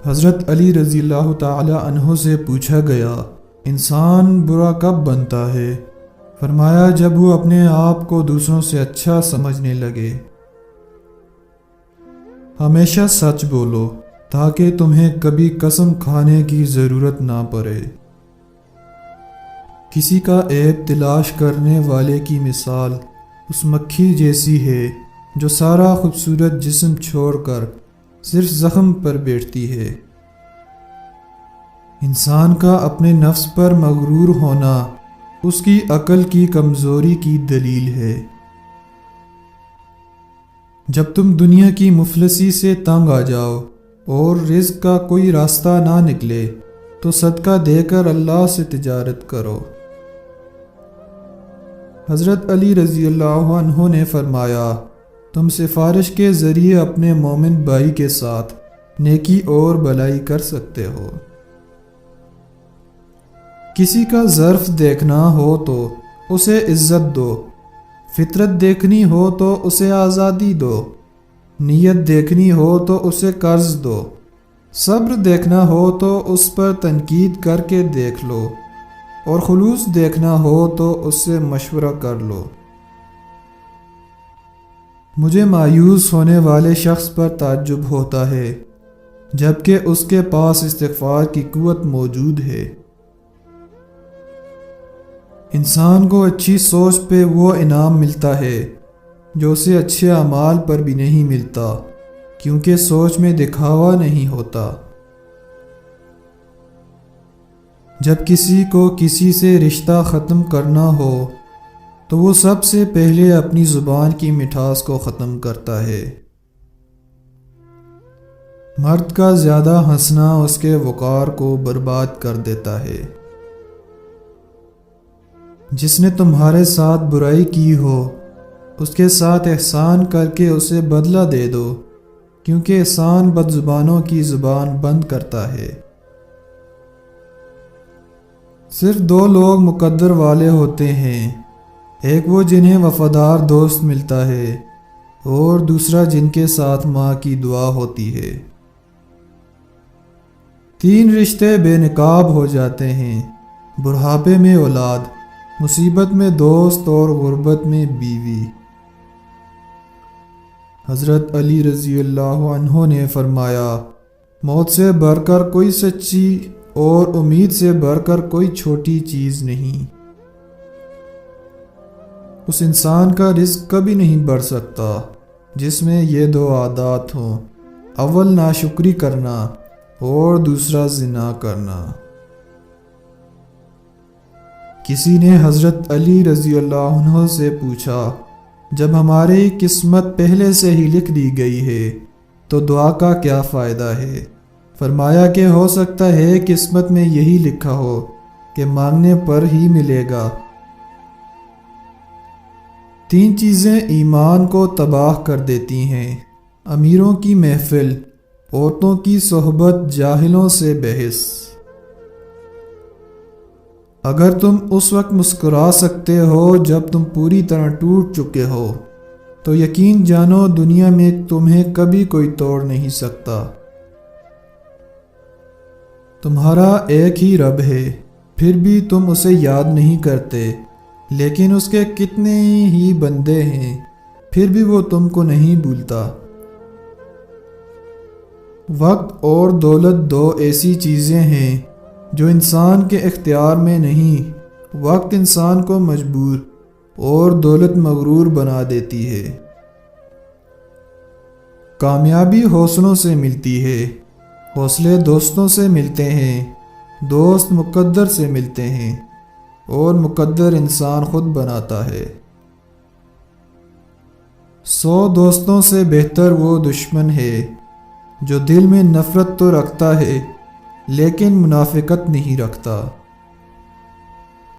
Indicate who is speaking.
Speaker 1: حضرت علی رضی اللہ تعالی عنہ سے پوچھا گیا، انسان برا کب بنتا ہے؟ فرمایا، جب وہ اپنے آپ کو دوسروں سے اچھا سمجھنے لگے۔ ہمیشہ سچ بولو تاکہ تمہیں کبھی قسم کھانے کی ضرورت نہ پڑے۔ کسی کا عیب تلاش کرنے والے کی مثال اس مکھی جیسی ہے جو سارا خوبصورت جسم چھوڑ کر صرف زخم پر بیٹھتی ہے۔ انسان کا اپنے نفس پر مغرور ہونا اس کی عقل کی کمزوری کی دلیل ہے۔ جب تم دنیا کی مفلسی سے تنگ آ جاؤ اور رزق کا کوئی راستہ نہ نکلے تو صدقہ دے کر اللہ سے تجارت کرو۔ حضرت علی رضی اللہ عنہ نے فرمایا، تم سفارش کے ذریعے اپنے مومن بھائی کے ساتھ نیکی اور بھلائی کر سکتے ہو۔ کسی کا ظرف دیکھنا ہو تو اسے عزت دو، فطرت دیکھنی ہو تو اسے آزادی دو، نیت دیکھنی ہو تو اسے قرض دو، صبر دیکھنا ہو تو اس پر تنقید کر کے دیکھ لو، اور خلوص دیکھنا ہو تو اس سے مشورہ کر لو۔ مجھے مایوس ہونے والے شخص پر تعجب ہوتا ہے جبکہ اس کے پاس استغفار کی قوت موجود ہے۔ انسان کو اچھی سوچ پہ وہ انعام ملتا ہے جو اسے اچھے اعمال پر بھی نہیں ملتا، کیونکہ سوچ میں دکھاوا نہیں ہوتا۔ جب کسی کو کسی سے رشتہ ختم کرنا ہو تو وہ سب سے پہلے اپنی زبان کی مٹھاس کو ختم کرتا ہے۔ مرد کا زیادہ ہنسنا اس کے وقار کو برباد کر دیتا ہے۔ جس نے تمہارے ساتھ برائی کی ہو اس کے ساتھ احسان کر کے اسے بدلہ دے دو، کیونکہ احسان بد زبانوں کی زبان بند کرتا ہے۔ صرف دو لوگ مقدر والے ہوتے ہیں، ایک وہ جنہیں وفادار دوست ملتا ہے اور دوسرا جن کے ساتھ ماں کی دعا ہوتی ہے۔ 3 رشتے بے نقاب ہو جاتے ہیں، بڑھاپے میں اولاد، مصیبت میں دوست اور غربت میں بیوی۔ حضرت علی رضی اللہ عنہ نے فرمایا، موت سے بڑھ کر کوئی سچی اور امید سے بڑھ کر کوئی چھوٹی چیز نہیں۔ اس انسان کا رزق کبھی نہیں بڑھ سکتا جس میں یہ 2 عادات ہوں، اول ناشکری کرنا اور دوسرا زنا کرنا۔ کسی نے حضرت علی رضی اللہ عنہ سے پوچھا، جب ہماری قسمت پہلے سے ہی لکھ دی گئی ہے تو دعا کا کیا فائدہ ہے؟ فرمایا کہ ہو سکتا ہے قسمت میں یہی لکھا ہو کہ مانگنے پر ہی ملے گا۔ 3 چیزیں ایمان کو تباہ کر دیتی ہیں، امیروں کی محفل، عورتوں کی صحبت، جاہلوں سے بحث۔ اگر تم اس وقت مسکرا سکتے ہو جب تم پوری طرح ٹوٹ چکے ہو تو یقین جانو دنیا میں تمہیں کبھی کوئی توڑ نہیں سکتا۔ تمہارا ایک ہی رب ہے، پھر بھی تم اسے یاد نہیں کرتے، لیکن اس کے کتنے ہی بندے ہیں، پھر بھی وہ تم کو نہیں بھولتا۔ وقت اور دولت 2 ایسی چیزیں ہیں جو انسان کے اختیار میں نہیں۔ وقت انسان کو مجبور اور دولت مغرور بنا دیتی ہے۔ کامیابی حوصلوں سے ملتی ہے، حوصلے دوستوں سے ملتے ہیں، دوست مقدر سے ملتے ہیں، اور مقدر انسان خود بناتا ہے۔ 100 دوستوں سے بہتر وہ دشمن ہے جو دل میں نفرت تو رکھتا ہے لیکن منافقت نہیں رکھتا۔